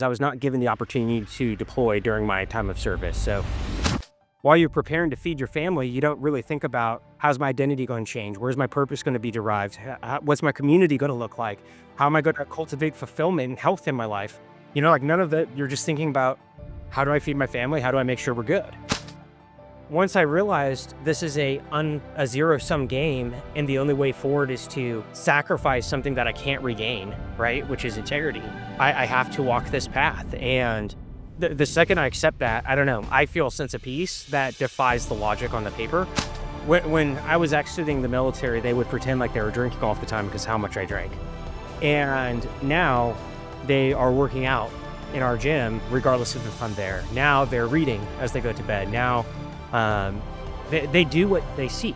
I was not given the opportunity to deploy during my time of service. So while you're preparing to feed your family, you don't really think about, how's my identity going to change? Where's my purpose going to be derived? What's my community going to look like? How am I going to cultivate fulfillment and health in my life? Like none of that. You're just thinking about, how do I feed my family? How do I make sure we're good? Once I realized this is a zero-sum game, and the only way forward is to sacrifice something that I can't regain, right? Which is integrity. I have to walk this path. And the second I accept that, I don't know, I feel a sense of peace that defies the logic on the paper. When I was exiting the military, they would pretend like they were drinking all the time because how much I drank. And now they are working out in our gym, regardless of if I'm there. Now they're reading as they go to bed. Now they do what they see.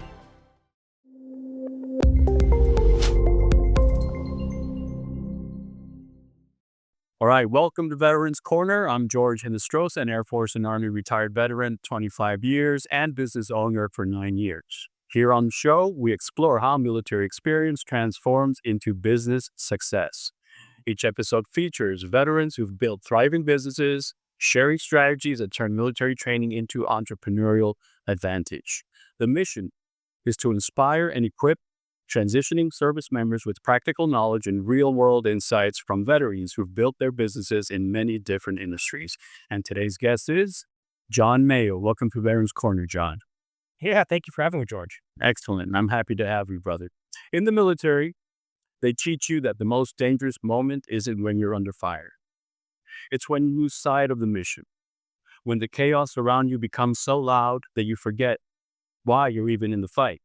All right, welcome to Veterans Corner. I'm George Hinestrosa, an Air Force and Army retired veteran, 25 years, and business owner for 9 years. Here on the show, we explore how military experience transforms into business success. Each episode features veterans who've built thriving businesses, sharing strategies that turn military training into entrepreneurial advantage. The mission is to inspire and equip transitioning service members with practical knowledge and real-world insights from veterans who've built their businesses in many different industries. And today's guest is John Mayo. Welcome to Veterans Corner, John. Yeah, thank you for having me, George. Excellent. I'm happy to have you, brother. In the military, they teach you that the most dangerous moment isn't when you're under fire. It's when you lose sight of the mission, when the chaos around you becomes so loud that you forget why you're even in the fight.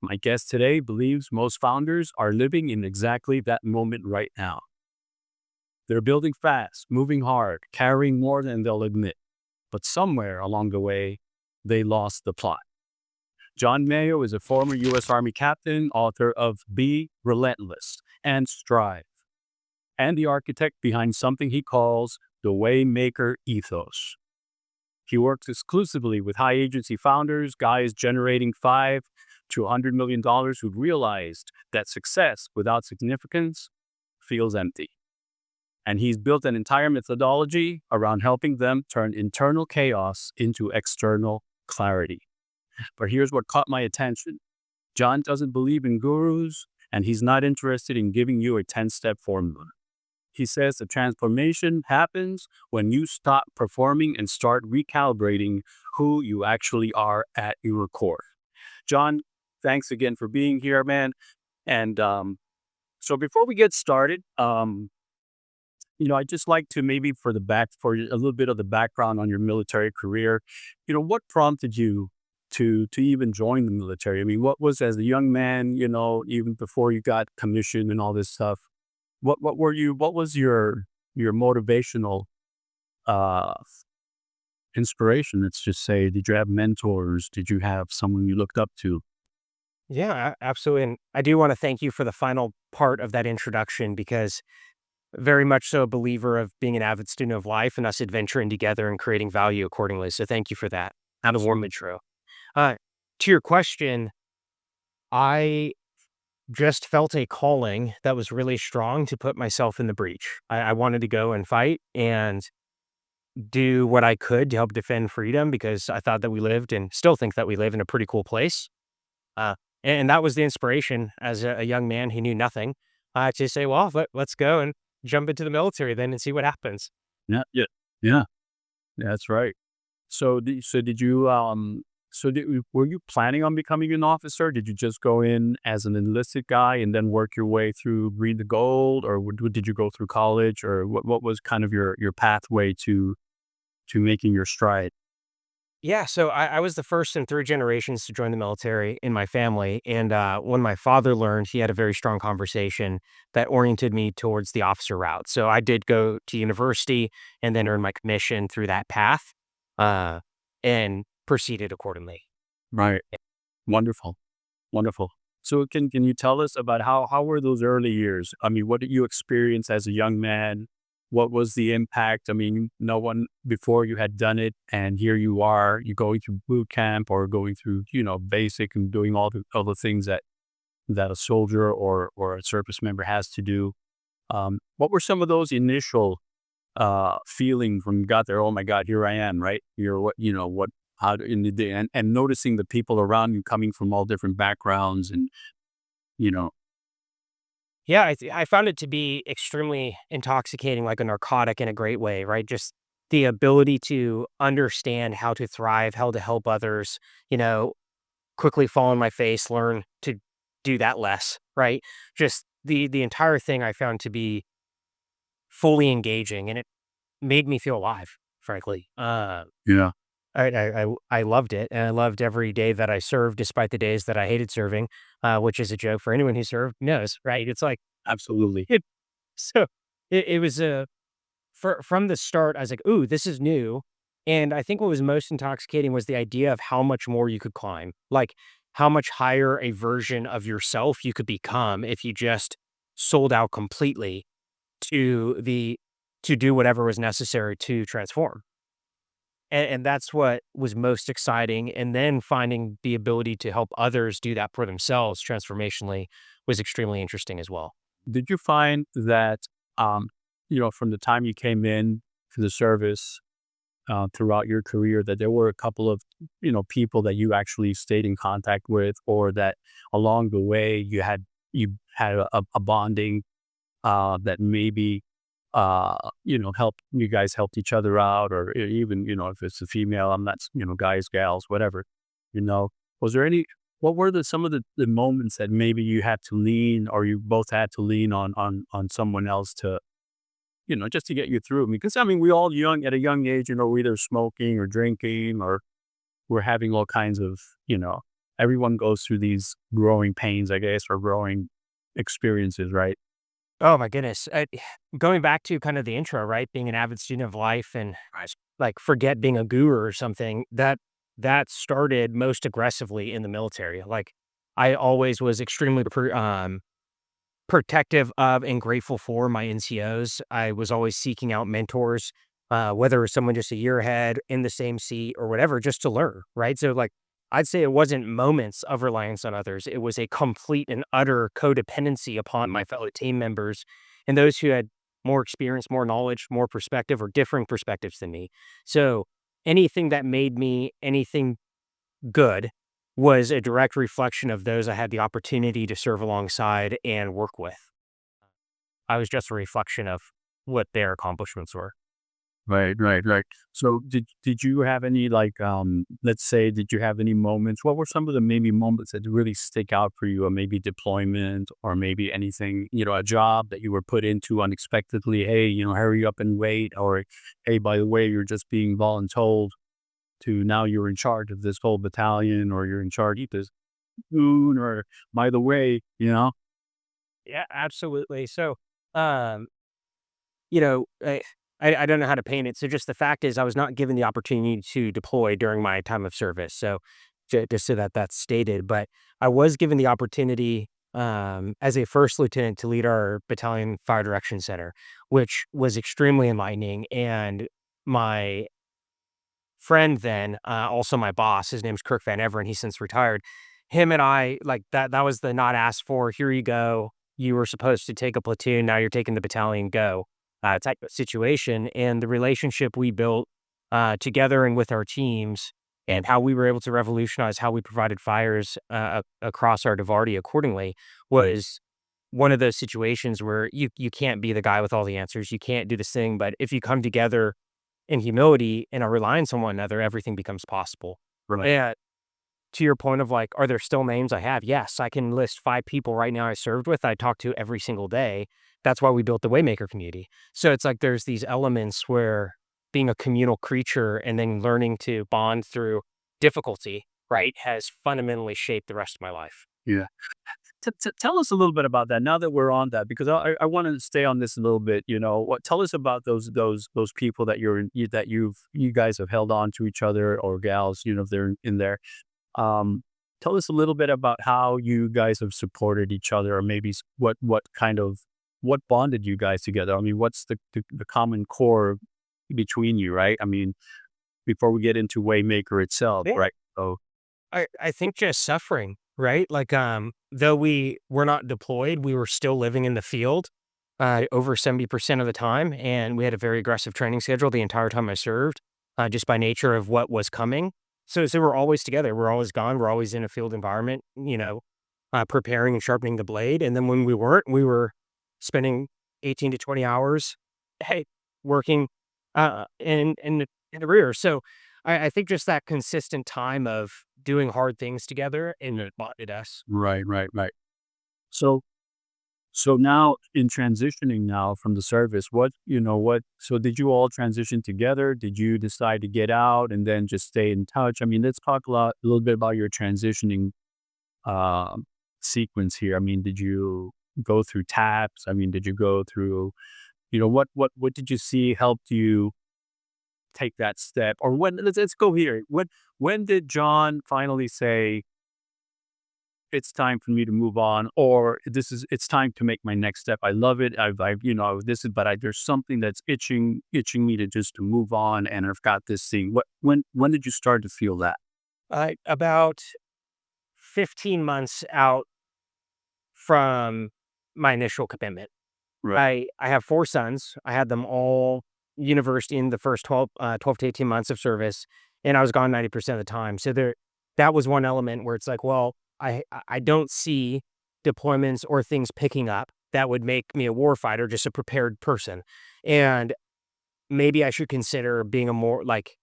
My guest today believes most founders are living in exactly that moment right now. They're building fast, moving hard, carrying more than they'll admit. But somewhere along the way, they lost the plot. John Mayo is a former U.S. Army captain, author of Be Relentless and Strive, and the architect behind something he calls the Way Maker Ethos. He works exclusively with high agency founders, guys generating $5 to $100 million who've realized that success without significance feels empty. And he's built an entire methodology around helping them turn internal chaos into external clarity. But here's what caught my attention. John doesn't believe in gurus, and he's not interested in giving you a 10-step formula. He says the transformation happens when you stop performing and start recalibrating who you actually are at your core. John, thanks again for being here, man. And so before we get started, I'd just like to maybe for a little bit of the background on your military career. What prompted you to even join the military? I mean, what was, as a young man, even before you got commissioned and all this stuff, what was your motivational inspiration? Let's just say, did you have mentors? Did you have someone you looked up to? Yeah, absolutely. And I do want to thank you for the final part of that introduction, because very much so a believer of being an avid student of life and us adventuring together and creating value accordingly. So thank you for that. Have a warm intro. To your question, I just felt a calling that was really strong to put myself in the breach. I wanted to go and fight and do what I could to help defend freedom, because I thought that we lived, and still think that we live, in a pretty cool place. And that was the inspiration as a young man who knew nothing, to say, well, let's go and jump into the military then and see what happens. Yeah, that's right. Were you planning on becoming an officer? Did you just go in as an enlisted guy and then work your way through Green to Gold, or did you go through college, or what was kind of your pathway to making your stride? Yeah, so I was the first in 3 generations to join the military in my family. And when my father learned, he had a very strong conversation that oriented me towards the officer route. So I did go to university and then earn my commission through that path, and proceeded accordingly. Right. Wonderful. Wonderful. So can you tell us about how were those early years? I mean, what did you experience as a young man? What was the impact? I mean, no one before you had done it, and here you are, you're going through boot camp or going through, basic, and doing all the things that a soldier or a service member has to do. What were some of those initial feeling when you got there. Oh my God, here I am, right? You're what you know what how to- in the day, and noticing the people around you coming from all different backgrounds, and you know, Yeah, I found it to be extremely intoxicating, like a narcotic in a great way, right? Just the ability to understand how to thrive, how to help others, you know, quickly fall on my face, learn to do that less, right? Just the entire thing I found to be fully engaging, and it made me feel alive, frankly. yeah, I loved it, and I loved every day that I served, despite the days that I hated serving, which is a joke for anyone who served knows, right? It's like absolutely, it. So it was a from the start. I was like, "Ooh, this is new," and I think what was most intoxicating was the idea of how much more you could climb, like how much higher a version of yourself you could become if you just sold out completely to the to do whatever was necessary to transform. And that's what was most exciting, and then finding the ability to help others do that for themselves transformationally was extremely interesting as well. did you find that, um, from the time you came in to the service, throughout your career, that there were a couple of, people that you actually stayed in contact with, or that along the way you had a bonding, that maybe, helped you guys helped each other out, or even, if it's a female, I'm not, guys, gals, whatever, you know, was there any, what were some of the moments that maybe you had to lean, or you both had to lean on someone else to, just to get you through? Because I mean, we all young at a young age, we're either smoking or drinking, or we're having all kinds of, everyone goes through these growing pains, I guess, or growing experiences, right? Oh my goodness. Going back to kind of the intro, right? Being an avid student of life and like forget being a guru or something, that started most aggressively in the military. Like I always was extremely protective of and grateful for my NCOs. I was always seeking out mentors, whether it was someone just a year ahead in the same seat or whatever, just to learn, right? So, like, I'd say it wasn't moments of reliance on others. It was a complete and utter codependency upon my fellow team members and those who had more experience, more knowledge, more perspective, or differing perspectives than me. So, anything that made me anything good was a direct reflection of those I had the opportunity to serve alongside and work with. I was just a reflection of what their accomplishments were. Right, right, right. So did you have any, like, let's say, did you have any moments? What were some of the maybe moments that really stick out for you, or maybe deployment, or maybe anything, a job that you were put into unexpectedly? Hey, hurry up and wait, or hey, by the way, you're just being voluntold to, now you're in charge of this whole battalion, or you're in charge of this platoon, or by the way, Yeah, absolutely. So, um, you know, I don't know how to paint it. So just the fact is I was not given the opportunity to deploy during my time of service. So just so that that's stated, but I was given the opportunity as a first lieutenant to lead our battalion fire direction center, which was extremely enlightening. And my friend then, also my boss, his name's Kirk Van Everen, he's since retired. Him and I, like that was the not asked for, here you go. You were supposed to take a platoon, now you're taking the battalion, go type of situation. And the relationship we built together and with our teams, and how we were able to revolutionize how we provided fires across our Divardi accordingly, was one of those situations where you can't be the guy with all the answers. You can't do this thing, but if you come together in humility and are relying on one another, everything becomes possible. right. And to your point of like, are there still names I have? Yes, I can list 5 people right now I served with, I talk to every single day. That's why we built the Way Maker community. So it's like there's these elements where being a communal creature and then learning to bond through difficulty, right, has fundamentally shaped the rest of my life. Yeah. Tell us a little bit about that, now that we're on that, because I want to stay on this a little bit. What, tell us about those people that you guys have held on to each other, or gals, if they're in there. Um, Tell us a little bit about how you guys have supported each other, or maybe what kind of, what bonded you guys together. I mean, what's the common core between you, right? I mean, before we get into Waymaker itself, Yeah. right? So, I think just suffering, right? Like, though we were not deployed, we were still living in the field. over 70% of the time, and we had a very aggressive training schedule the entire time I served, just by nature of what was coming. So we're always together. We're always gone. We're always in a field environment, preparing and sharpening the blade. And then when we weren't, we were spending 18 to 20 hours, hey, working in the rear. So I think just that consistent time of doing hard things together and it bonded us. Right, right, right. So so now in transitioning now from the service, so did you all transition together? Did you decide to get out and then just stay in touch? I mean, let's talk a little bit about your transitioning uh, sequence here. I mean, did you go through taps? I mean, did you go through, what did you see helped you take that step? Or let's go here. When did John finally say, it's time for me to move on, or it's time to make my next step. I love it. There's something that's itching me to move on. And I've got this thing. When did you start to feel that? About 15 months out from my initial commitment. Right. I have 4 sons. I had them all university in the first 12 to 18 months of service, and I was gone 90% of the time. So that was one element where it's like, well, I don't see deployments or things picking up that would make me a war fighter, just a prepared person. And maybe I should consider being a more like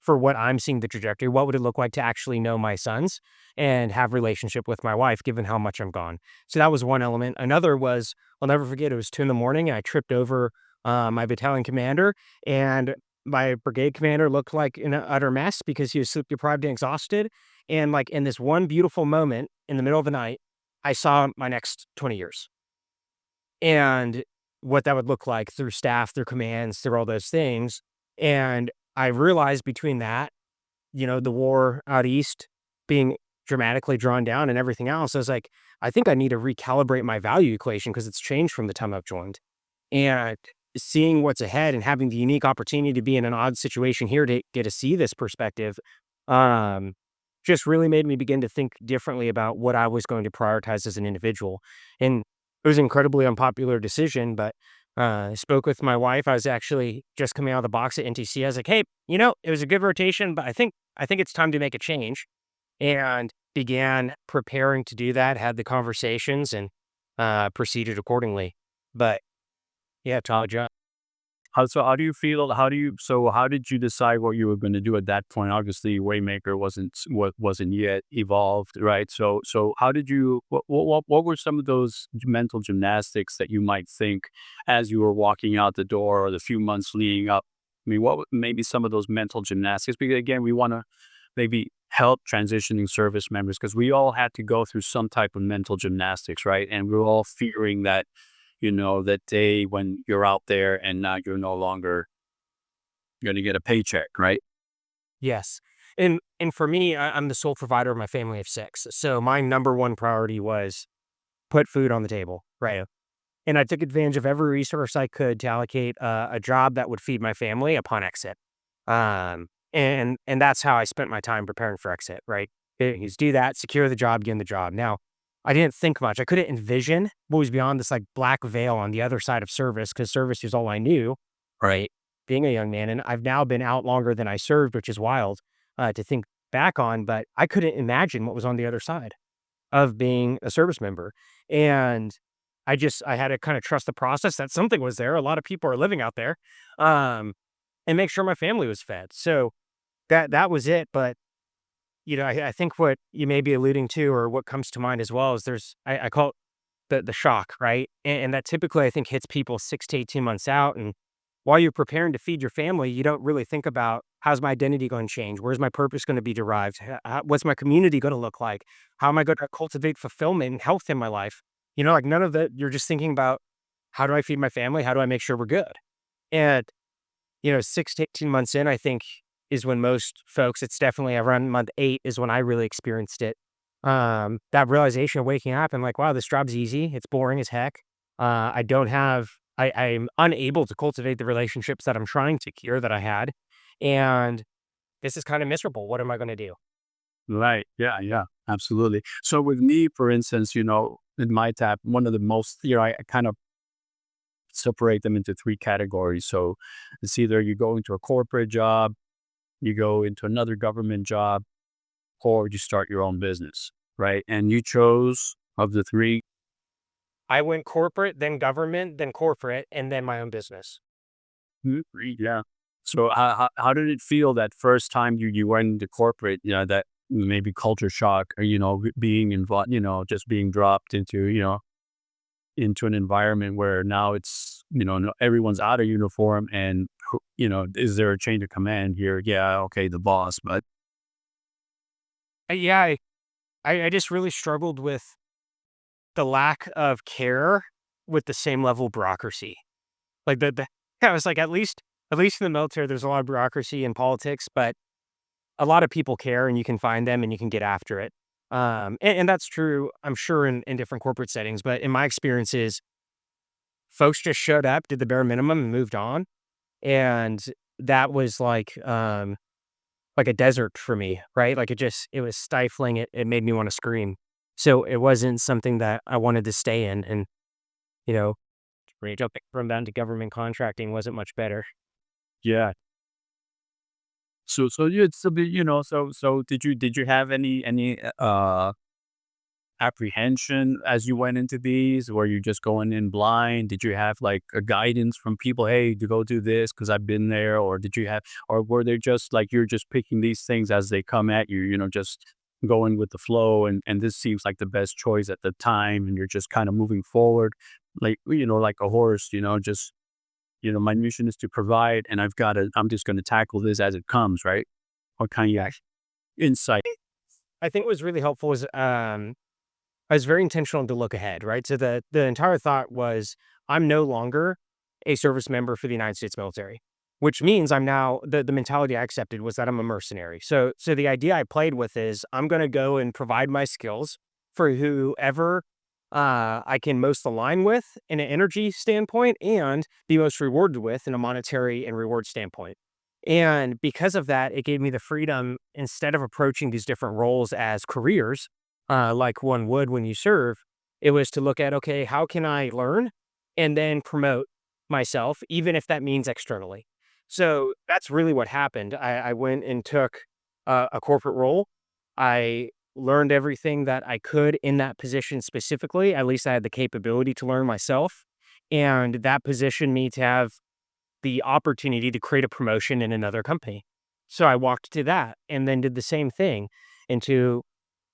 for what I'm seeing the trajectory, what would it look like to actually know my sons and have relationship with my wife, given how much I'm gone? So that was one element. Another was, I'll never forget, it was 2 in the morning and I tripped over my battalion commander, and my brigade commander looked like in an utter mess because he was sleep deprived and exhausted. And like in this one beautiful moment in the middle of the night, I saw my next 20 years and what that would look like through staff, through commands, through all those things. And I realized between that, the war out east being dramatically drawn down and everything else, I was like, I think I need to recalibrate my value equation because it's changed from the time I've joined. And seeing what's ahead and having the unique opportunity to be in an odd situation here to get to see this perspective, um, just really made me begin to think differently about what I was going to prioritize as an individual. And it was an incredibly unpopular decision, but I spoke with my wife. I was actually just coming out of the box at NTC. I was like, hey, it was a good rotation, but I think it's time to make a change. And began preparing to do that, had the conversations and proceeded accordingly. But yeah, Todd, John. How do you feel? How did you decide what you were going to do at that point? Obviously, Waymaker wasn't yet evolved, right? So how did you? What were some of those mental gymnastics that you might think as you were walking out the door, or the few months leading up? I mean, maybe some of those mental gymnastics? Because again, we want to maybe help transitioning service members, because we all had to go through some type of mental gymnastics, right? And we're all fearing that, that day when you're out there and now you're no longer going to get a paycheck, right? Yes. And for me, I'm the sole provider of my family of 6. So my number one priority was put food on the table, right? And I took advantage of every resource I could to allocate a job that would feed my family upon exit. And that's how I spent my time preparing for exit, right? Is do that, secure the job, get in the job. Now, I didn't think much. I couldn't envision what was beyond this like black veil on the other side of service because service is all I knew, right? Being a young man. And I've now been out longer than I served, which is wild to think back on, but I couldn't imagine what was on the other side of being a service member. And I had to kind of trust the process that something was there. A lot of people are living out there, and make sure my family was fed. So that was it. But I think what you may be alluding to, or what comes to mind as well, is I call it the shock, right? And that typically I think hits people 6 to 18 months out. And while you're preparing to feed your family, you don't really think about how's my identity going to change? Where's my purpose going to be derived? What's my community going to look like? How am I going to cultivate fulfillment and health in my life? Like none of that. You're just thinking about how do I feed my family? How do I make sure we're good? And 6 to 18 months in, I think is when most folks, it's definitely around month 8 is when I really experienced it. That realization of waking up and like, wow, this job's easy. It's boring as heck. I'm unable to cultivate the relationships that I'm trying to cure that I had. And this is kind of miserable. What am I going to do? Right. Yeah. Yeah. Absolutely. So with me, for instance, in my tap, one of the most, I kind of separate them into three categories. So it's either you go into a corporate job, you go into another government job, or you start your own business, right? And you chose of the three. I went corporate, then government, then corporate, and then my own business. Three, yeah. So how did it feel that first time you went into corporate? That maybe culture shock, or being involved, just being dropped into into an environment where now it's everyone's out of uniform, and is there a chain of command here? Yeah, okay, the boss, but Yeah, I just really struggled with the lack of care with the same level of bureaucracy. Like I was like, at least in the military, there's a lot of bureaucracy in politics, but a lot of people care and you can find them and you can get after it. And that's true, I'm sure, in different corporate settings. But in my experiences, folks just showed up, did the bare minimum, and moved on. And that was like a desert for me, right? Like it was stifling. It made me want to scream. So it wasn't something that I wanted to stay in. And, you know, jumping from down to government contracting wasn't much better. yeah. So you it's a bit, so did you have any apprehension as you went into these? Were you just going in blind? Did you have like a guidance from people, hey, to go do this because I've been there? Or or were they just like you're just picking these things as they come at you, just going with the flow, and this seems like the best choice at the time, and you're just kind of moving forward, like like a horse, just my mission is to provide, and I'm just going to tackle this as it comes, right? What kind of insight? I think what was really helpful was I was very intentional to look ahead, right? So the entire thought was I'm no longer a service member for the United States military, which means I'm now the mentality I accepted was that I'm a mercenary. So the idea I played with is I'm going to go and provide my skills for whoever I can most align with in an energy standpoint and be most rewarded with in a monetary and reward standpoint. And because of that, it gave me the freedom instead of approaching these different roles as careers, like one would when you serve, it was to look at, okay, how can I learn and then promote myself, even if that means externally. So that's really what happened. I went and took a corporate role. I learned everything that I could in that position specifically. At least I had the capability to learn myself. And that positioned me to have the opportunity to create a promotion in another company. So I walked to that and then did the same thing into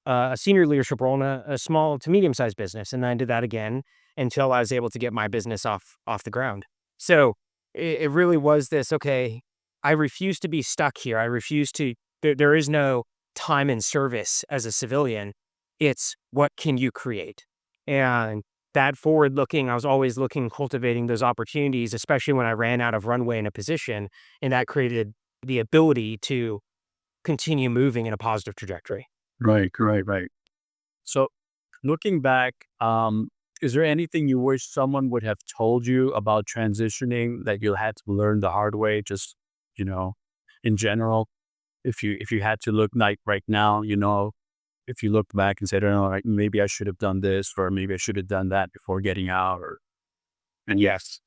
a senior leadership role in a small to medium sized business, and then I did that again until I was able to get my business off the ground. So it really was this. Okay, I refuse to be stuck here. I refuse to. There is no time in service as a civilian. It's what can you create, and that forward looking. I was always looking, cultivating those opportunities, especially when I ran out of runway in a position, and that created the ability to continue moving in a positive trajectory. Right, right, right. So looking back, is there anything you wish someone would have told you about transitioning that you had to learn the hard way? Just you know, in general, if you had to look like right now, if you look back and said, "Oh, like, maybe I should have done this, or maybe I should have done that before getting out," or and yes,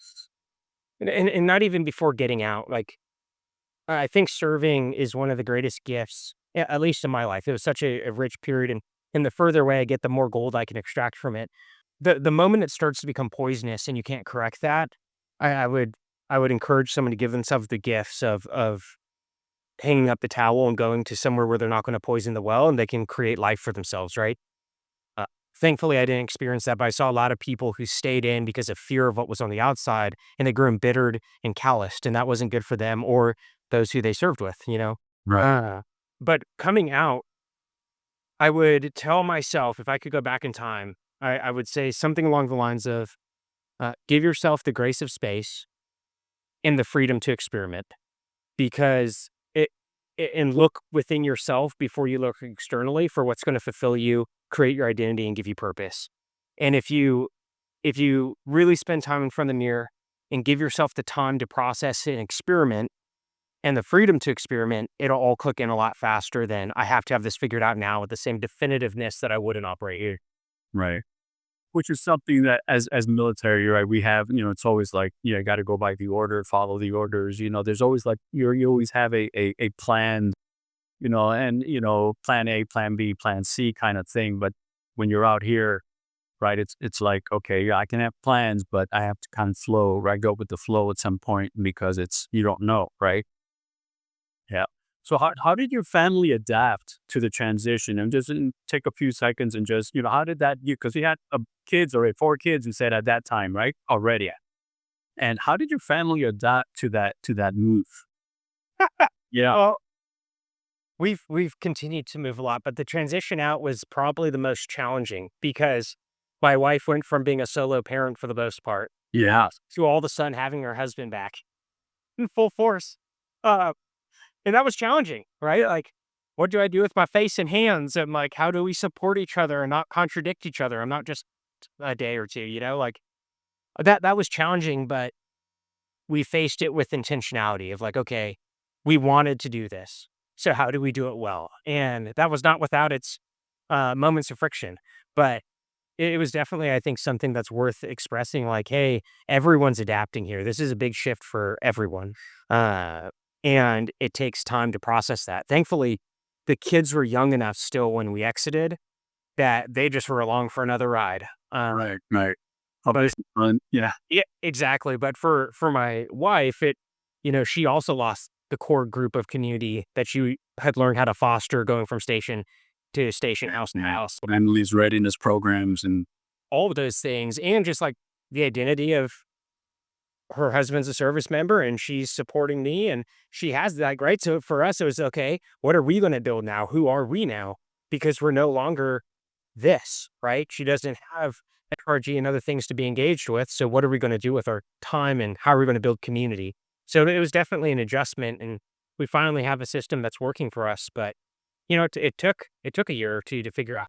And not even before getting out, like, I think serving is one of the greatest gifts, at least in my life. It was such a rich period, and the further away I get, the more gold I can extract from it. The moment it starts to become poisonous and you can't correct that, I would encourage someone to give themselves the gifts of hanging up the towel and going to somewhere where they're not gonna poison the well and they can create life for themselves, right? Uh, Thankfully, I didn't experience that, but I saw a lot of people who stayed in because of fear of what was on the outside, and they grew embittered and calloused, and that wasn't good for them or those who they served with, you know? right, But coming out, I would tell myself if I could go back in time, I would say something along the lines of give yourself the grace of space and the freedom to experiment because and look within yourself before you look externally for what's going to fulfill you, create your identity, and give you purpose. And if you really spend time in front of the mirror and give yourself the time to process and experiment and the freedom to experiment, it'll all click in a lot faster than I have to have this figured out now with the same definitiveness that I would in operate here. right. which is something that as military, right, we have, it's always like, you got to go by the order, follow the orders. There's always like, you always have a plan, and, plan A, plan B, plan C kind of thing. But when you're out here, right, it's like, okay, yeah, I can have plans, but I have to kind of flow, right? Go with the flow at some point because you don't know, right? Yeah. So how did your family adapt to the transition? And just take a few seconds and just, how did that, because you had kids or 4 kids, you said at that time, right? Already. And how did your family adapt to that move? Yeah. Well, we've continued to move a lot, but the transition out was probably the most challenging because my wife went from being a solo parent for the most part Yeah. to all of a sudden having her husband back in full force. Uh, and that was challenging, right? Like, what do I do with my face and hands? And like, how do we support each other and not contradict each other? I'm not just a day or two, like that was challenging, but we faced it with intentionality of like, okay, we wanted to do this. So how do we do it well? And that was not without its moments of friction, but it was definitely, I think, something that's worth expressing. Like, hey, everyone's adapting here. This is a big shift for everyone, and it takes time to process that. Thankfully, the kids were young enough still when we exited that they just were along for another ride. Right. Right. How about But fun? Yeah. yeah, exactly. But for my wife, she also lost the core group of community that she had learned how to foster going from station to station, house to Yeah. house, Families readiness programs and all of those things, and just like the identity of her husband's a service member and she's supporting me and she has that, right? So for us, it was okay, what are we going to build now? Who are we now? Because we're no longer this, right? She doesn't have HRG and other things to be engaged with. So what are we going to do with our time and how are we going to build community? So it was definitely an adjustment and we finally have a system that's working for us. But it took a year or two to figure out.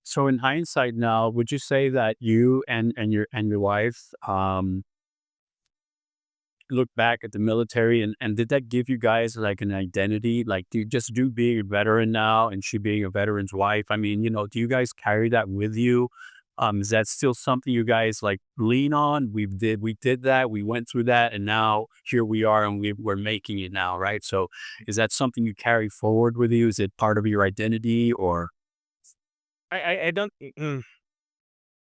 so in hindsight now, would you say that you and your wife look back at the military and did that give you guys like an identity? Like do you just do being a veteran now and she being a veteran's wife? I mean, do you guys carry that with you? Is that still something you guys like lean on? We did that, we went through that, and now here we are and we're making it now, right? So is that something you carry forward with you? Is it part of your identity or I don't,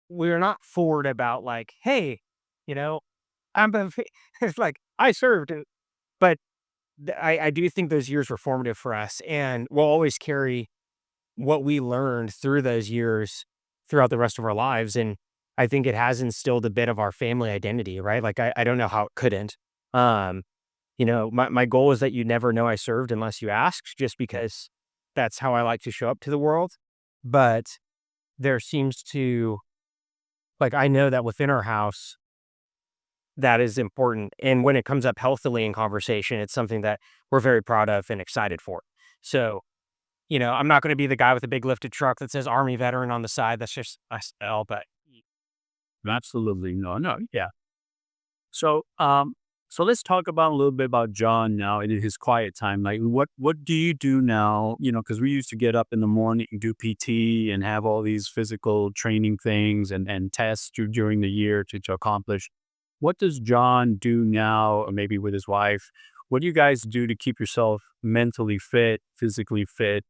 we're not forward about like, hey, you know, it's like I served, but I do think those years were formative for us, and we'll always carry what we learned through those years throughout the rest of our lives. And I think it has instilled a bit of our family identity, right? Like I don't know how it couldn't. Um, my goal is that you never know I served unless you ask, just because that's how I like to show up to the world. But there seems to like I know that within our house that is important. And when it comes up healthily in conversation, it's something that we're very proud of and excited for. So, I'm not going to be the guy with a big lifted truck that says Army veteran on the side. That's just us, but absolutely no, no, yeah. So, so let's talk about a little bit about John now in his quiet time. Like, what do you do now? Because we used to get up in the morning and do PT and have all these physical training things and tests during the year to accomplish. What does John do now, or maybe with his wife? What do you guys do to keep yourself mentally fit, physically fit?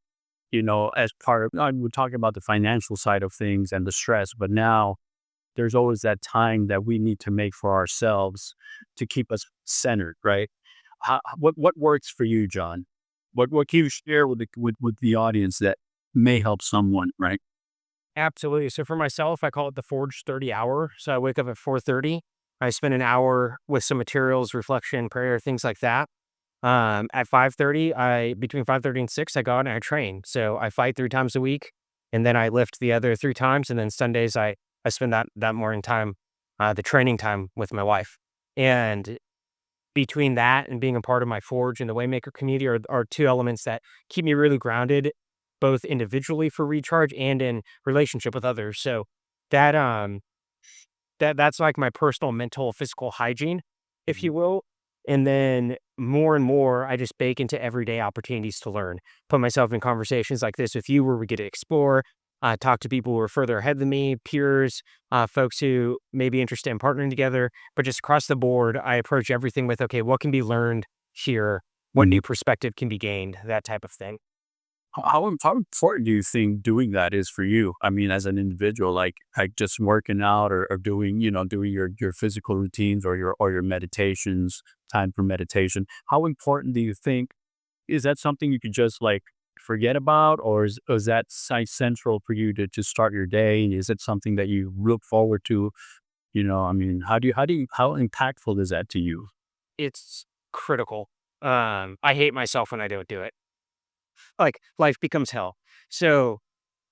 As part of, we're talking about the financial side of things and the stress, but now there's always that time that we need to make for ourselves to keep us centered, right? What works for you, John? What can you share with the audience that may help someone, right? absolutely. So for myself, I call it the Forge 30 hour. So I wake up at 4:30. I spend an hour with some materials, reflection, prayer, things like that. At 5:30, I between 5:30 and 6, I go out and I train. So I fight 3 times a week, and then I lift the other 3 times, and then Sundays I spend that morning time, the training time with my wife. And between that and being a part of my Forge and the Waymaker community are two elements that keep me really grounded, both individually for recharge and in relationship with others. So that that's like my personal mental physical hygiene, if Mhm. you will. And then more and more, I just bake into everyday opportunities to learn. Put myself in conversations like this with you where we get to explore. talk to people who are further ahead than me, peers, folks who may be interested in partnering together. But just across the board, I approach everything with, okay, what can be learned here? What Mhm. new perspective can be gained? That type of thing. How important do you think doing that is for you? I mean, as an individual, like just working out or doing, doing your physical routines or your meditations, time for meditation. How important do you think is that something you could just like forget about, or is that central for you to start your day? Is it something that you look forward to? I mean, how impactful is that to you? It's critical. I hate myself when I don't do it. Like life becomes hell. So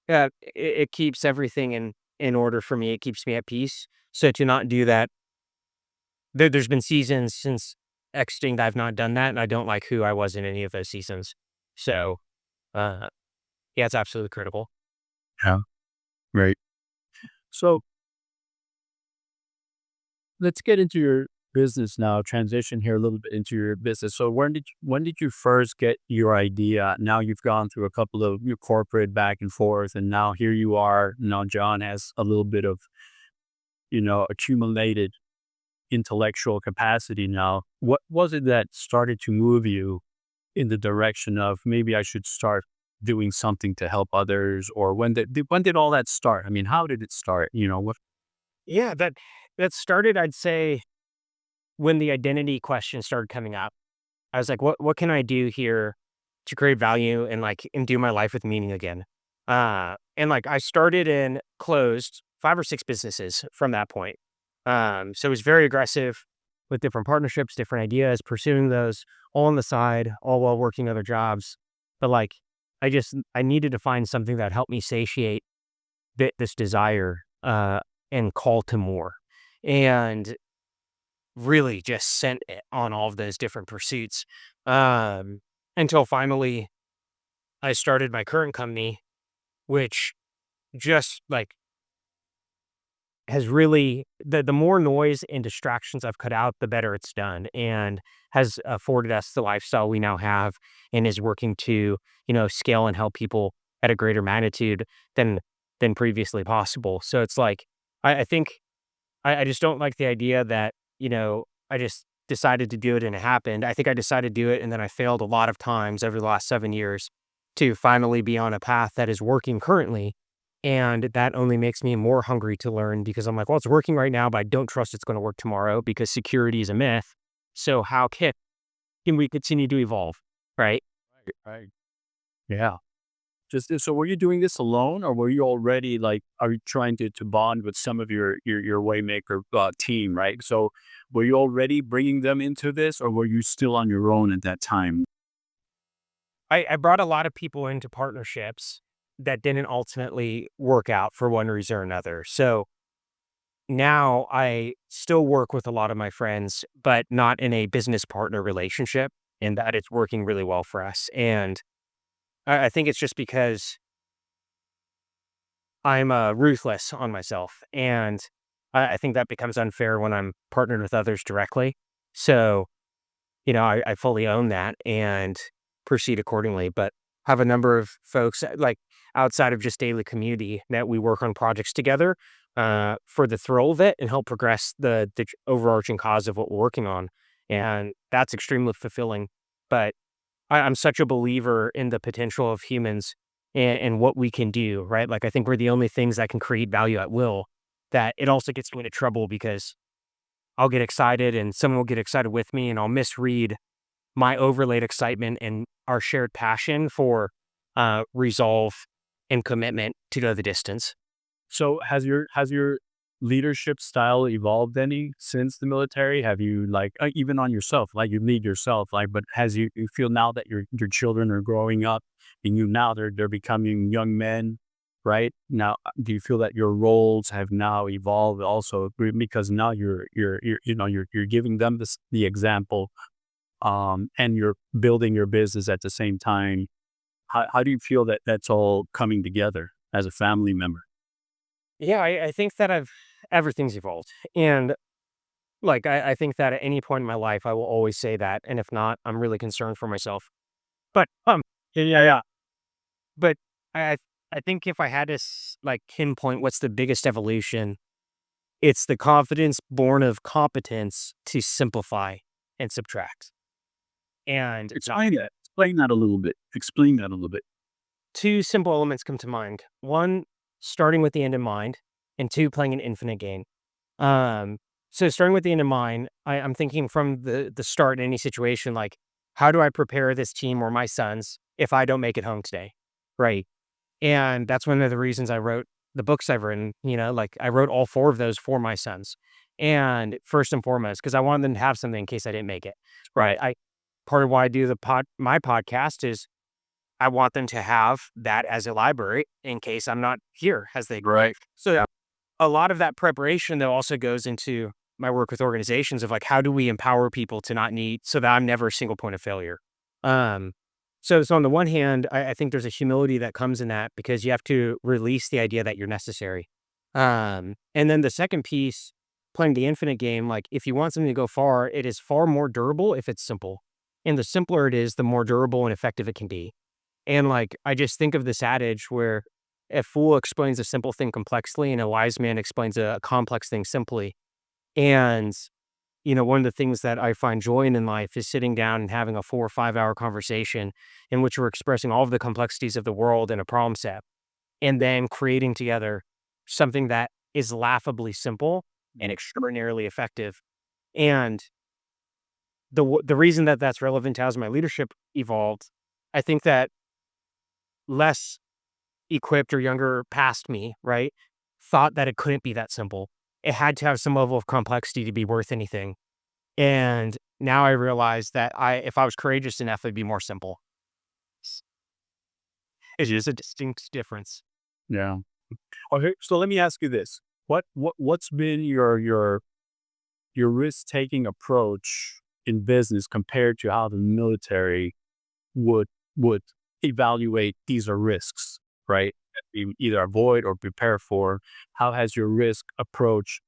it keeps everything in order for me. It keeps me at peace. So to not do that, there's been seasons since exiting that I've not done that, and I don't like who I was in any of those seasons. So uh, yeah, it's absolutely critical. Yeah, right. So let's get into your business now. Transition here a little bit into your business. So when did you first get your idea? Now you've gone through a couple of your corporate back and forth, and now here you are. Now John has a little bit of accumulated intellectual capacity. Now, what was it that started to move you in the direction of maybe I should start doing something to help others? Or when did all that start? I mean, how did it start? What? Yeah, that started, I'd say, when the identity question started coming up. I was like, what can I do here to create value and do my life with meaning again? And like I started and closed 5 or 6 businesses from that point. So it was very aggressive with different partnerships, different ideas, pursuing those all on the side, all while working other jobs. But like I needed to find something that helped me satiate this desire and call to more. And really just sent it on all of those different pursuits, um, until finally I started my current company, which just has really the more noise and distractions I've cut out, the better it's done, and has afforded us the lifestyle we now have, and is working to scale and help people at a greater magnitude than previously possible. So it's like I think I just don't like the idea that, I just decided to do it and it happened. I think I decided to do it and then I failed a lot of times over the last 7 years to finally be on a path that is working currently. And that only makes me more hungry to learn because I'm like, well, it's working right now, but I don't trust it's going to work tomorrow because security is a myth. So how can we continue to evolve? Right. Right, right. Yeah. So were you doing this alone, or were you already like, are you trying to bond with some of your Waymaker team, right? So were you already bringing them into this, or were you still on your own at that time? I brought a lot of people into partnerships that didn't ultimately work out for one reason or another. So now I still work with a lot of my friends, but not in a business partner relationship, and that it's working really well for us. And I think it's just because I'm ruthless on myself, and I think that becomes unfair when I'm partnered with others directly. So I fully own that and proceed accordingly. But have a number of folks like outside of just daily community that we work on projects together for the thrill of it and help progress the overarching cause of what we're working on, and that's extremely fulfilling. But I'm such a believer in the potential of humans and what we can do. Right, like I think we're the only things that can create value at will. That it also gets me into trouble because I'll get excited and someone will get excited with me, and I'll misread my overlaid excitement and our shared passion for resolve and commitment to go the distance. So has your leadership style evolved any since the military? Have you like even on yourself, like you lead yourself, like, but you feel now that your children are growing up and now they're becoming young men, right? Now, do you feel that your roles have now evolved also because now you're giving them the example, and you're building your business at the same time. How do you feel that that's all coming together as a family member? Yeah, I think that everything's evolved. And I think that at any point in my life, I will always say that. And if not, I'm really concerned for myself. But Yeah, yeah, yeah. but I I think if I had to like pinpoint what's the biggest evolution, it's the confidence born of competence to simplify and subtract. And Explain that. Explain that a little bit. Explain that a little bit. two simple elements come to mind. One, starting with the end in mind, and two, playing an infinite game. Um, so starting with the end in mind, I'm thinking from the start in any situation, like, how do I prepare this team or my sons if I don't make it home today? Right. And that's one of the reasons I wrote the books I've written, like I wrote all four of those for my sons. And first and foremost, because I wanted them to have something in case I didn't make it. Right. Part of why I do my podcast is I want them to have that as a library in case I'm not here as they grow. Right. So a lot of that preparation though also goes into my work with organizations of like how do we empower people to not need so that I'm never a single point of failure. Um so on the one hand, I think there's a humility that comes in that because you have to release the idea that you're necessary. And then the second piece, playing the infinite game, like if you want something to go far, it is far more durable if it's simple. And the simpler it is, the more durable and effective it can be. And like I just think of this adage where a fool explains a simple thing complexly and a wise man explains a complex thing simply. And, one of the things that I find joy in life is sitting down and having a 4 or 5 hour conversation in which we're expressing all of the complexities of the world in a problem set and then creating together something that is laughably simple and extraordinarily effective. And the reason that that's relevant as my leadership evolved, I think that less equipped or younger past me, right, thought that it couldn't be that simple. It had to have some level of complexity to be worth anything. And now I realize that if I was courageous enough, it'd be more simple. It's just a distinct difference. Yeah. Okay. So let me ask you this: what's been your risk taking approach in business compared to how the military would evaluate these are risks, right? That we either avoid or prepare for. How has your risk approach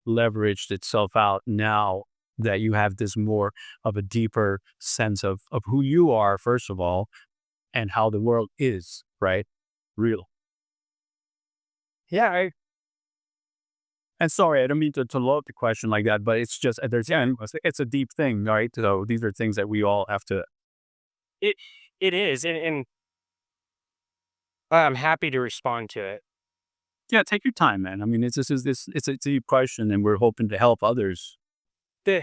leveraged itself out now that you have this more of a deeper sense of who you are, first of all, and how the world is, right? Real. Yeah, And sorry, I don't mean to load the question like that, but it's just it's a deep thing, right? So these are things that we all have to. it it is, and I'm happy to respond to it. Yeah, take your time, man. I mean, it's a deep question, and we're hoping to help others. The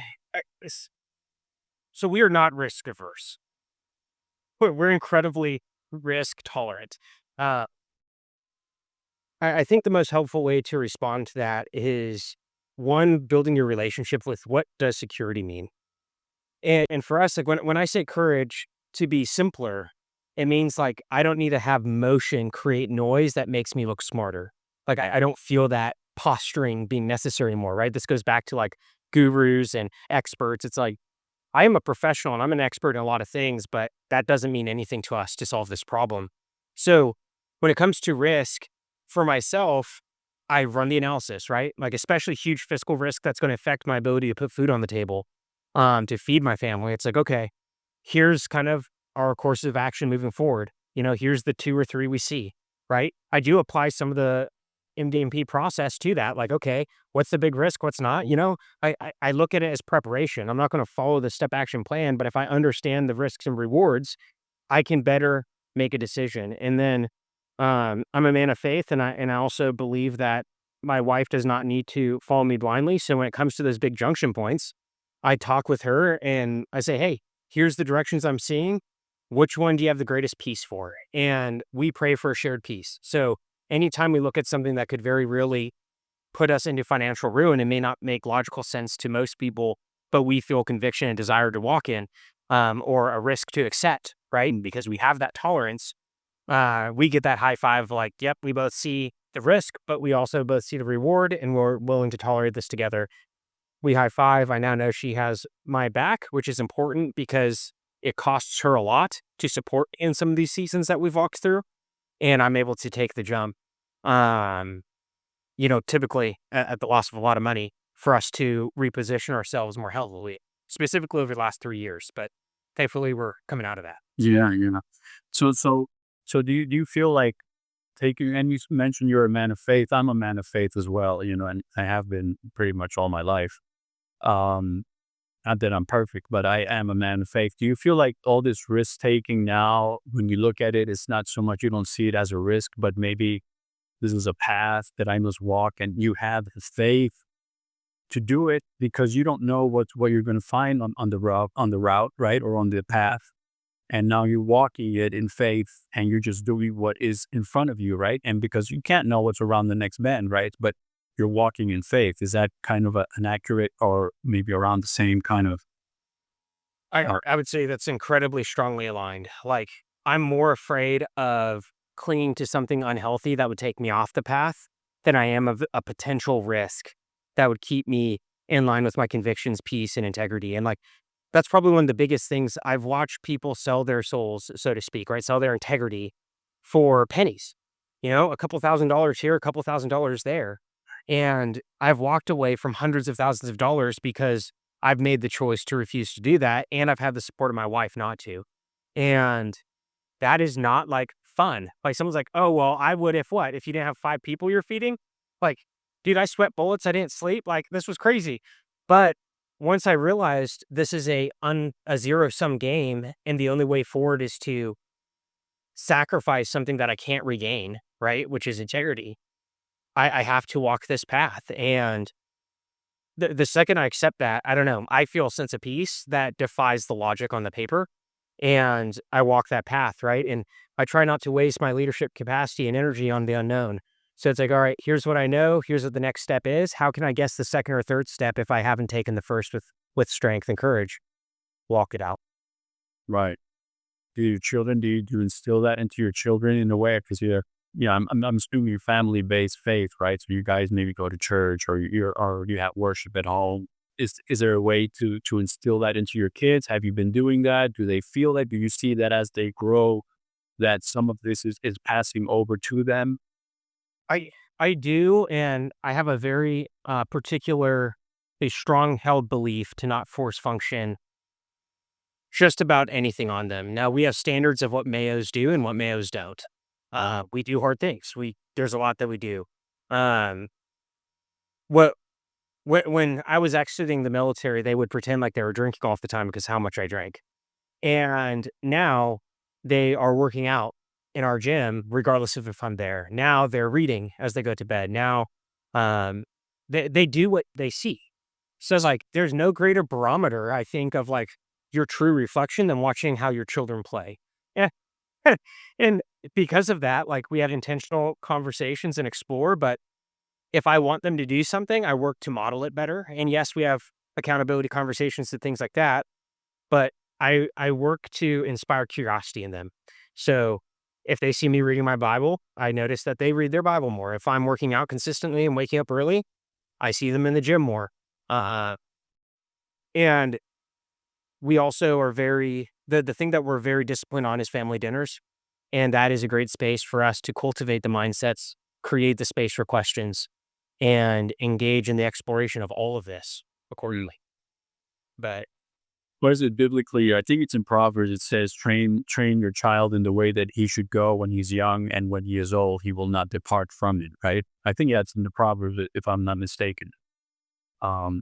so we are not risk averse. We're incredibly risk tolerant. Uh, I think the most helpful way to respond to that is one, building your relationship with what does security mean. And for us, like when I say courage to be simpler, it means like I don't need to have motion create noise that makes me look smarter. Like I don't feel that posturing being necessary anymore, right? This goes back to like gurus and experts. It's like I am a professional and I'm an expert in a lot of things, but that doesn't mean anything to us to solve this problem. So when it comes to risk for myself, I run the analysis, right? Like especially huge fiscal risk that's going to affect my ability to put food on the table, to feed my family. It's like, okay, here's kind of our course of action moving forward. Here's the two or three we see, right? I do apply some of the MDMP process to that. Like, okay, what's the big risk? What's not? I look at it as preparation. I'm not going to follow the step action plan, but if I understand the risks and rewards, I can better make a decision. And then I'm a man of faith, and I also believe that my wife does not need to follow me blindly. So when it comes to those big junction points, I talk with her and I say, "Hey, here's the directions I'm seeing. Which one do you have the greatest peace for?" And we pray for a shared peace. So anytime we look at something that could very really put us into financial ruin, it may not make logical sense to most people, but we feel conviction and desire to walk in, or a risk to accept, right? And because we have that tolerance, we get that high five like, yep, we both see the risk, but we also both see the reward and we're willing to tolerate this together. We high five. I now know she has my back, which is important because it costs her a lot to support in some of these seasons that we've walked through. And I'm able to take the jump. Um, typically at the loss of a lot of money for us to reposition ourselves more healthily, specifically over the last 3 years. But thankfully, we're coming out of that. Yeah, yeah. So do you feel like taking, and mentioned you're a man of faith. I'm a man of faith as well, and I have been pretty much all my life. Um, Not that I'm perfect, but I am a man of faith. Do you feel like all this risk taking now, when you look at it, it's not so much, you don't see it as a risk, but maybe this is a path that I must walk, and you have the faith to do it because you don't know what you're going to find on the route, right? Or on the path. And now you're walking it in faith and you're just doing what is in front of you, right? And because you can't know what's around the next bend, right? But you're walking in faith. Is that kind of an accurate, or maybe around the same kind of? I Or, I would say that's incredibly strongly aligned. Like, I'm more afraid of clinging to something unhealthy that would take me off the path than I am of a potential risk that would keep me in line with my convictions, peace, and integrity. And like, that's probably one of the biggest things. I've watched people sell their souls, so to speak, right? Sell their integrity for pennies. A couple $1,000s here, a couple $1,000s there. And I've walked away from hundreds of thousands of dollars because I've made the choice to refuse to do that. And I've had the support of my wife not to. And that is not like fun. Like, someone's like, oh, well, I would if what? If you didn't have 5 people you're feeding? Like, dude, I sweat bullets. I didn't sleep. Like, this was crazy. But once I realized this is a zero sum game, and the only way forward is to sacrifice something that I can't regain, right? Which is integrity. I have to walk this path. And the second I accept that, I don't know, I feel a sense of peace that defies the logic on the paper. And I walk that path, right? And I try not to waste my leadership capacity and energy on the unknown. So it's like, all right, here's what I know. Here's what the next step is. How can I guess the second or third step if I haven't taken the first with strength and courage? Walk it out. right. Do your children, do you instill that into your children in a way? Because I'm assuming you're family-based faith, right? So you guys maybe go to church, or you have worship at home. Is there a way to instill that into your kids? Have you been doing that? Do they feel that? Do you see that as they grow, that some of this is passing over to them? I I do, and I have a very particular, a strong held belief to not force function just about anything on them. Now we have standards of what Mayos do and what Mayos don't. We do hard things. There's a lot that we do. Um, what when I was exiting the military, they would pretend like they were drinking all the time because how much I drank. And now they are working out in our gym, regardless of if I'm there. Now they're reading as they go to bed. Now, um, they do what they see. So it's like there's no greater barometer, I think, of like your true reflection than watching how your children play. Yeah. And because of that, like, we have intentional conversations and explore. But if I want them to do something, I work to model it better. And yes, we have accountability conversations and things like that. But I work to inspire curiosity in them. So if they see me reading my Bible, I notice that they read their Bible more. If I'm working out consistently and waking up early, I see them in the gym more. Uh, and we also are the thing that we're very disciplined on is family dinners. And that is a great space for us to cultivate the mindsets, create the space for questions, and engage in the exploration of all of this accordingly. But What is it biblically? I think it's in Proverbs. It says, train your child in the way that he should go when he's young, and when he is old, he will not depart from it, right? I think that's in the Proverbs, if I'm not mistaken.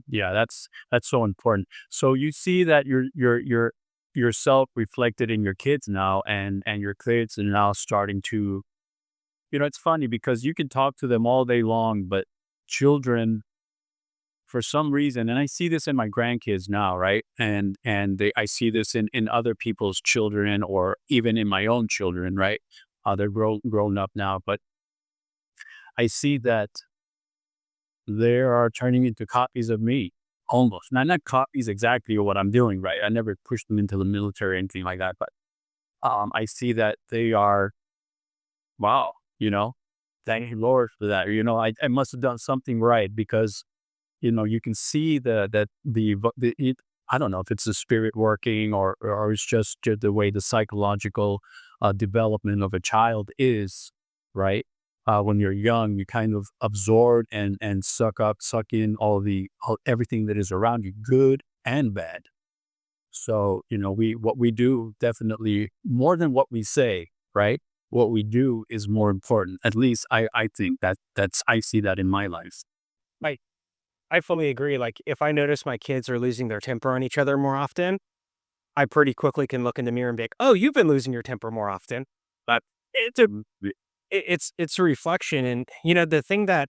Yeah, that's so important. So you see that your yourself reflected in your kids now, and your kids are now starting to, it's funny because you can talk to them all day long, but children, for some reason, and I see this in my grandkids now, right? I see this in other people's children, or even in my own children, right? They're grown up now, but I see that they are turning into copies of me, almost. Not copies exactly of what I'm doing, right? I never pushed them into the military or anything like that, but I see that they are, wow, thank you, Lord, for that. I must have done something right, because you can see that I don't know if it's the spirit working, or it's just the way the psychological development of a child is, right? When you're young, you kind of absorb and suck in everything that is around you, good and bad. So, what we do, definitely more than what we say, right? what we do is more important. At least I think I see that in my life. I I fully agree. Like, if I notice my kids are losing their temper on each other more often, I pretty quickly can look in the mirror and be like, "Oh, you've been losing your temper more often." But it's a it's a reflection, and the thing that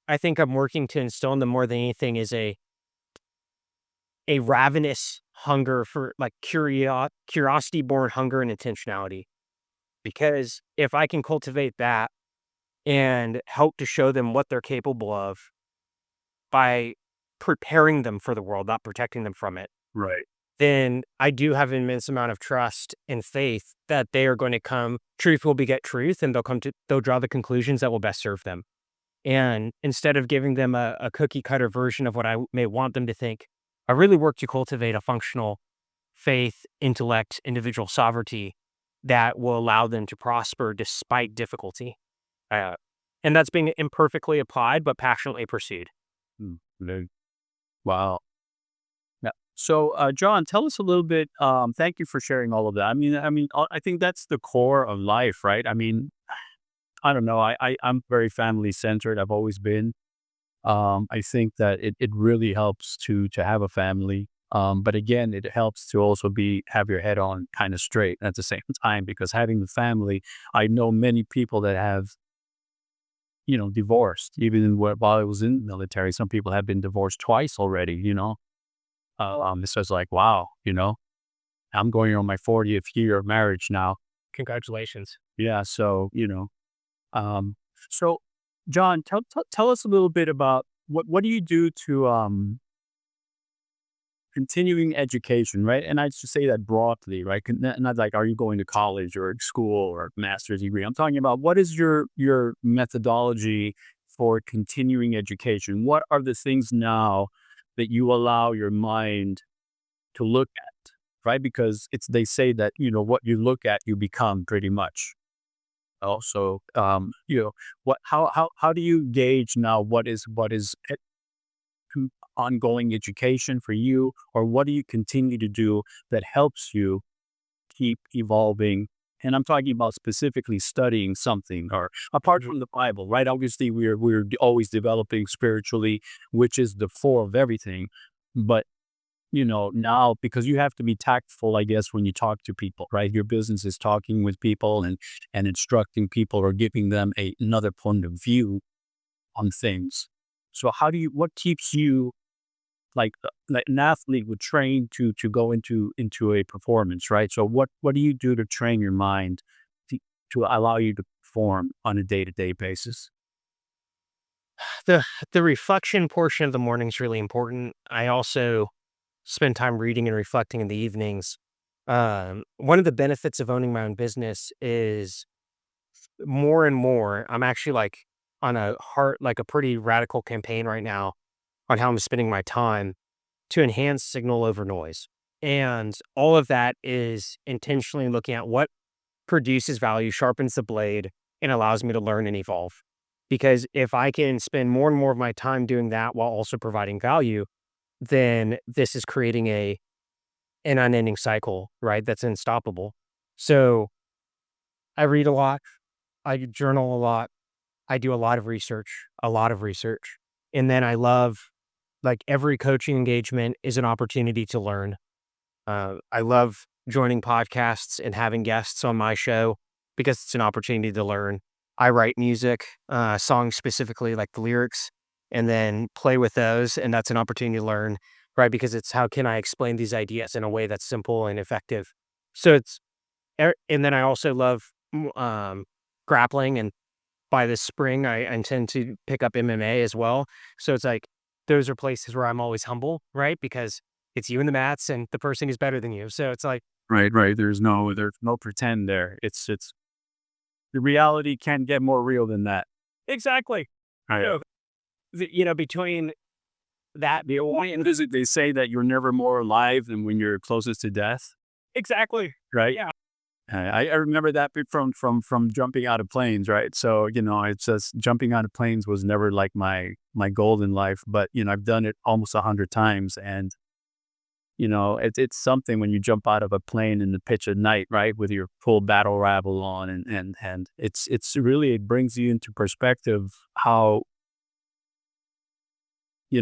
I think I'm working to instill in them more than anything is a ravenous hunger for like curiosity born hunger and intentionality. Because if I can cultivate that and help to show them what they're capable of by preparing them for the world, not protecting them from it, Right. then I do have an immense amount of trust and faith that they are going to come, truth will beget truth, and they'll draw the conclusions that will best serve them. And instead of giving them a cookie cutter version of what I may want them to think, I really work to cultivate a functional faith, intellect, individual sovereignty that will allow them to prosper despite difficulty. Uh, and that's being imperfectly applied, but passionately pursued. Mm. Wow. Yeah. So, John, tell us a little bit. Thank you for sharing all of that. I think that's the core of life, right? I mean, I don't know. I'm very family centered. I've always been. I think that it really helps to have a family. But again, it helps to also have your head on kind of straight at the same time, because having the family, I know many people that have, divorced. Even while I was in the military, some people have been divorced twice already. It's just like, wow, I'm going on my 40th year of marriage now. Congratulations. Yeah. So, um, so John, tell us a little bit about what do you do to, continuing education, right? And I should say that broadly, right? Not like, are you going to college or school or master's degree? I'm talking about, what is your methodology for continuing education? What are the things now that you allow your mind to look at, right? Because they say that, what you look at, you become pretty much. Also, how do you gauge now what is ongoing education for you, or what do you continue to do that helps you keep evolving? And I'm talking about specifically studying something, or apart from the Bible, right? Obviously, we're always developing spiritually, which is the core of everything. But now, because you have to be tactful, I guess, when you talk to people, right? Your business is talking with people and instructing people, or giving them another point of view on things. So what keeps you, like an athlete would train to go into a performance, right? So what do you do to train your mind to, to allow you to perform on a day-to-day basis? The reflection portion of the morning is really important. I also spend time reading and reflecting in the evenings. One of the benefits of owning my own business is more and more, I'm actually like on like a pretty radical campaign right now on how I'm spending my time to enhance signal over noise. And all of that is intentionally looking at what produces value, sharpens the blade, and allows me to learn and evolve. Because if I can spend more and more of my time doing that while also providing value, then this is creating an unending cycle, right? That's unstoppable. So I read a lot, I journal a lot, I do a lot of research. And then I love, like, every coaching engagement is an opportunity to learn. I love joining podcasts and having guests on my show because it's an opportunity to learn. I write music, songs specifically, like the lyrics, and then play with those. And that's an opportunity to learn, right? Because it's how can I explain these ideas in a way that's simple and effective? So and then I also love grappling. And by this spring, I intend to pick up MMA as well. So it's like those are places where I'm always humble, right? Because it's you and the mats and the person who's better than you. So it's like, Right, right. There's no pretend there. It's the reality can't get more real than that. exactly. Right. Between that, the What is it they say, that you're never more alive than when you're closest to death? exactly. Right. Yeah. I remember that bit from jumping out of planes, right? So, it's just jumping out of planes was never like my goal in life, but I've done it almost 100 times, and It's something when you jump out of a plane in the pitch of night, right, with your full battle rabble on, and it's really, it brings you into perspective how, I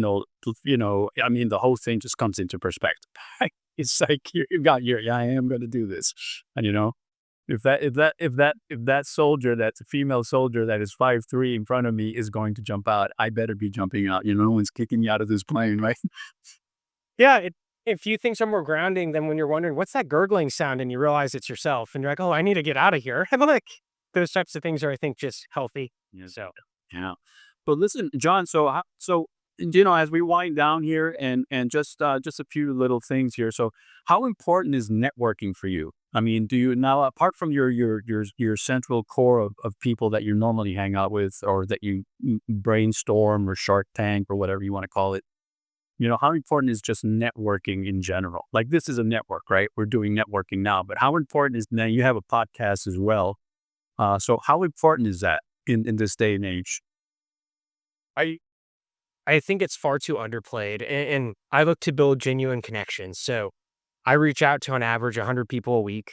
mean, the whole thing just comes into perspective. It's like you got your, yeah, I am going to do this, and if that soldier, that's a female soldier that is 5'3" in front of me is going to jump out, I better be jumping out. No one's kicking me out of this plane, right? Yeah, if few things are more grounding than when you're wondering, "What's that gurgling sound?" and you realize it's yourself, and you're like, "Oh, I need to get out of here." And, like, those types of things are, I think, just healthy. Yeah. So, Yeah. But listen, John, as we wind down here, and just a few little things here. So how important is networking for you? I mean, do you now, apart from your central core of people that you normally hang out with, or that you brainstorm, or Shark Tank, or whatever you want to call it, how important is just networking in general? Like, this is a network, right? We're doing networking now, but how important is, now you have a podcast as well. So how important is that in this day and age? I I think it's far too underplayed, and I look to build genuine connections. So, I reach out to, on average, 100 people a week.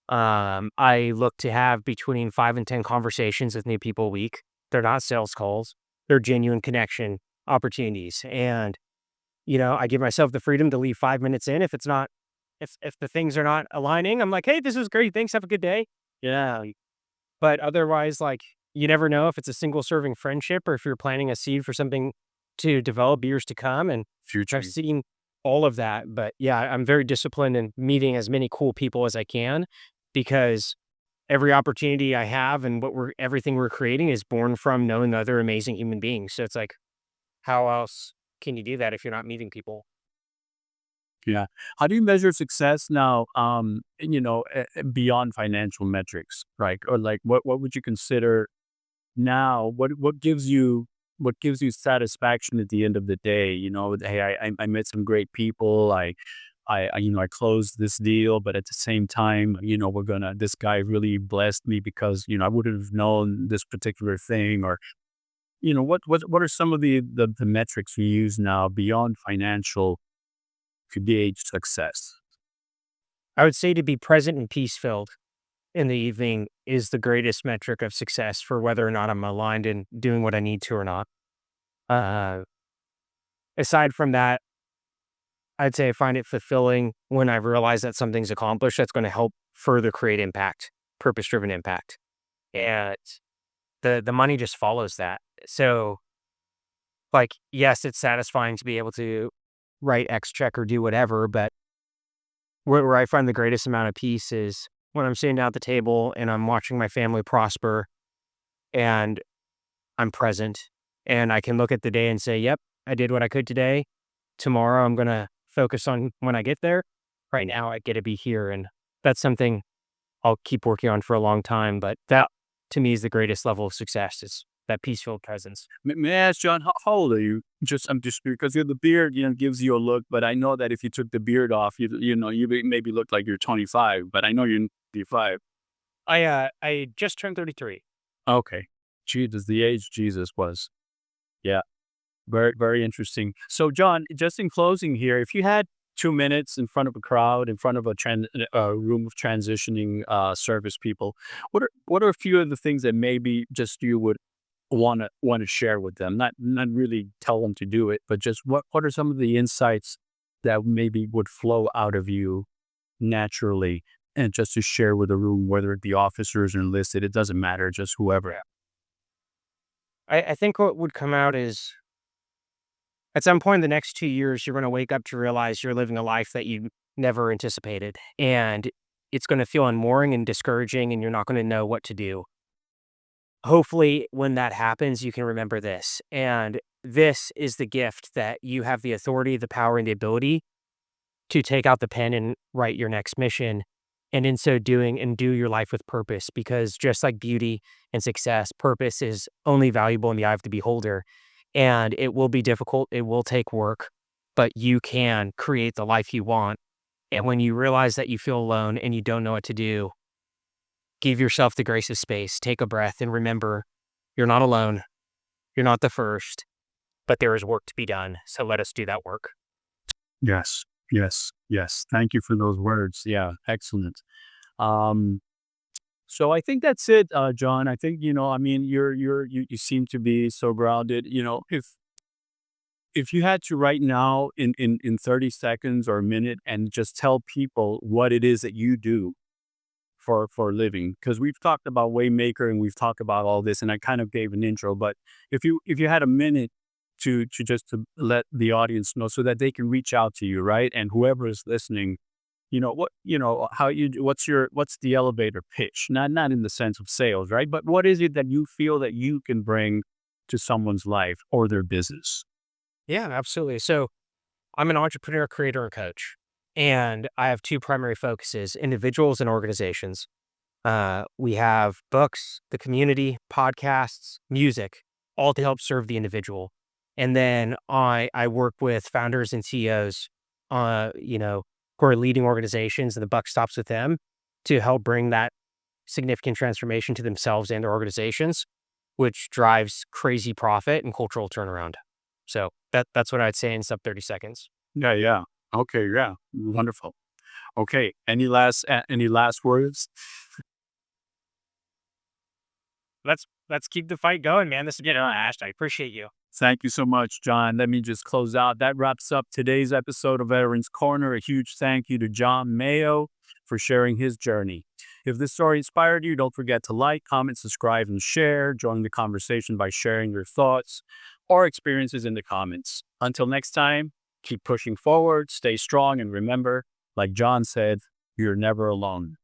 I look to have between 5 and 10 conversations with new people a week. They're not sales calls. They're genuine connection opportunities, and, I give myself the freedom to leave 5 minutes in if it's not, if the things are not aligning. I'm like, "Hey, this was great. Thanks. Have a good day." Yeah. But otherwise, like, you never know if it's a single serving friendship or if you're planting a seed for something to develop years to come. And Future. I've seen all of that. But yeah, I'm very disciplined in meeting as many cool people as I can, because every opportunity I have and everything we're creating is born from knowing other amazing human beings. So it's like, how else can you do that if you're not meeting people? Yeah. How do you measure success now, beyond financial metrics, right? Or like, what would you consider now? What gives you satisfaction at the end of the day? Hey, I met some great people. I closed this deal, but at the same time, this guy really blessed me, because, I wouldn't have known this particular thing. Or, what are some of the metrics you use now beyond financial to gauge success? I would say to be present and peace filled in the evening is the greatest metric of success for whether or not I'm aligned and doing what I need to or not. Uh, Aside from that, I'd say I find it fulfilling when I realize that something's accomplished that's going to help further create impact, purpose driven impact. And the money just follows that. So, like, yes, it's satisfying to be able to write X check or do whatever, but where I find the greatest amount of peace is when I'm sitting down at the table and I'm watching my family prosper, and I'm present, and I can look at the day and say, "Yep, I did what I could today. Tomorrow, I'm gonna focus on when I get there. Right now, I get to be here," and that's something I'll keep working on for a long time. But that, to me, is the greatest level of success, is that peaceful presence. May I ask, John, how old are you? I'm just, because the beard, gives you a look, but I know that if you took the beard off, maybe look like you're 25, but I know you're 35. I just turned 33. Okay. Jesus, the age Jesus was. Yeah. Very, very interesting. So, John, just in closing here, if you had 2 minutes in front of a crowd, in front of a room of transitioning service people, what are a few of the things that maybe just you would want to share with them? Not really tell them to do it, but just what are some of the insights that maybe would flow out of you naturally, and just to share with the room, whether it be officers or enlisted, it doesn't matter, just whoever. I think what would come out is, at some point in the next 2 years, you're going to wake up to realize you're living a life that you never anticipated. And it's going to feel unmooring and discouraging, and you're not going to know what to do. Hopefully, when that happens, you can remember this. And this is the gift that you have the authority, the power, and the ability to take out the pen and write your next mission. And in so doing, and do your life with purpose, because just like beauty and success, purpose is only valuable in the eye of the beholder. And it will be difficult, it will take work, but you can create the life you want. And when you realize that you feel alone and you don't know what to do, give yourself the grace of space, take a breath, and remember, you're not alone. You're not the first, but there is work to be done. So let us do that work. Yes. Yes. Yes. Thank you for those words. Yeah. Excellent. Um, so I think that's it, John. I think, I mean, you seem to be so grounded. If you had to right now in 30 seconds or a minute and just tell people what it is that you do for a living, because we've talked about Waymaker and we've talked about all this, and I kind of gave an intro, but if you had a minute to let the audience know so that they can reach out to you, right? And whoever is listening, what's the elevator pitch? Not in the sense of sales, right? But what is it that you feel that you can bring to someone's life or their business? Yeah, absolutely. So I'm an entrepreneur, creator, and coach, and I have two primary focuses: individuals and organizations. We have books, the community, podcasts, music, all to help serve the individual. And then I work with founders and CEOs, who are leading organizations, and the buck stops with them to help bring that significant transformation to themselves and their organizations, which drives crazy profit and cultural turnaround. So that's what I'd say in sub 30 seconds. Yeah, yeah. Okay, yeah. Wonderful. Okay. Any last words? Let's keep the fight going, man. This is getting on Ash. I appreciate you. Thank you so much, John. Let me just close out. That wraps up today's episode of Veterans Corner. A huge thank you to John Mayo for sharing his journey. If this story inspired you, don't forget to like, comment, subscribe, and share. Join the conversation by sharing your thoughts or experiences in the comments. Until next time, keep pushing forward, stay strong, and remember, like John said, you're never alone.